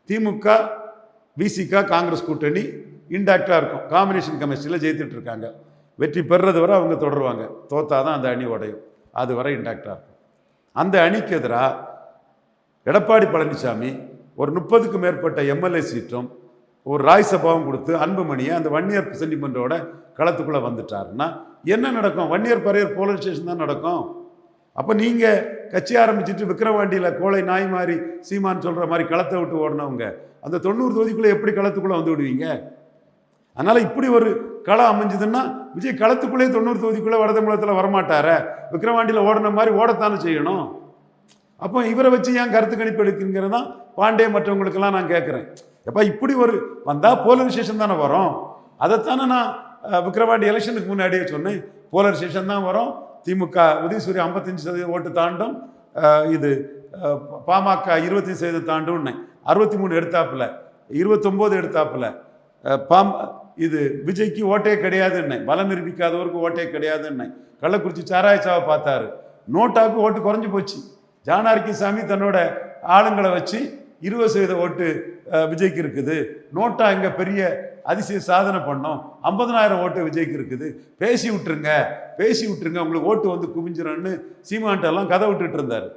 திமுக, விசிக, காங்கிரஸ் கூட்டணி இன்டாக்டாக இருக்கும். காம்பினேஷன் கெமிஸ்ட்ரியில் ஜெயித்துட்டு இருக்காங்க. வெற்றி பெறுறது வரை அவங்க தொடருவாங்க. தோத்தாதான் அந்த அணி உடையும். அது வரை இன்டாக்டாக இருக்கும். அந்த அணிக்கு எதிராக எடப்பாடி பழனிசாமி ஒரு 30க்கும் மேற்பட்ட எம்எல்ஏ சீட்டும் ஒரு ராஜ்சபாவும் கொடுத்து அன்புமணியை அந்த வன்னியர் சென்டிமெண்டோட களத்துக்குள்ளே வந்துட்டாருன்னா என்ன நடக்கும்? வன்னியர் பரையர் போலீஸ் ஸ்டேஷன் தான் நடக்கும். அப்போ நீங்கள் கட்சி ஆரம்பிச்சுட்டு விக்கிரவாண்டியில் கோழை நாய் மாதிரி சீமான் சொல்கிற மாதிரி களத்தை விட்டு ஓடினவங்க அந்த 90 தொகுதிக்குள்ளே எப்படி களத்துக்குள்ளே வந்து விடுவீங்க? அதனால் இப்படி ஒரு களம் அமைஞ்சதுன்னா விஜய் களத்துக்குள்ளே 90 தொகுதிக்குள்ளே வடதமிழகத்தில் வரமாட்டார. விக்கிரவாண்டியில் ஓடின மாதிரி ஓடத்தானே செய்யணும். அப்போ இவரை வச்சு ஏன் கருத்து கணிப்பு எடுக்குங்கிறது தான் பாண்டே மற்றவங்களுக்கெல்லாம் நான் கேட்குறேன். எப்போ இப்படி ஒரு வந்தால் போலரைசேஷன் தானே வரும். அதைத்தானே நான் விக்கிரவாண்டி எலெக்ஷனுக்கு முன்னாடியே சொன்னேன். போலரைசேஷன் தான் வரும். திமுக உதயசூரிய 55% ஓட்டு தாண்டும், இது பாமக 25% தாண்டும்னு 63 எடுத்தாப்புல, 29 எடுத்தாப்புல. இது விஜய்க்கு ஓட்டே கிடையாதுன்னு, பலம் நிரூபிக்காதவருக்கு ஓட்டே கிடையாதுன்னு. கள்ளக்குறிச்சி சாராயச்சாவை பார்த்தாரு. நோட்டாவுக்கு ஓட்டு குறைஞ்சி போச்சு. ஜானார்கிசாமி தன்னோட ஆளுங்களை வச்சு 20% ஓட்டு விஜய்க்கு இருக்குது. நோட்டா இங்கே பெரிய அதிசய சாதனை பண்ணோம். 50,000 ஓட்டு விஜய்க்கு இருக்குது. பேசி விட்டுருங்க உங்களுக்கு ஓட்டு வந்து குவிஞ்சிரும்னு சீமான்ட்டெல்லாம் கதை விட்டுட்டு இருந்தார்.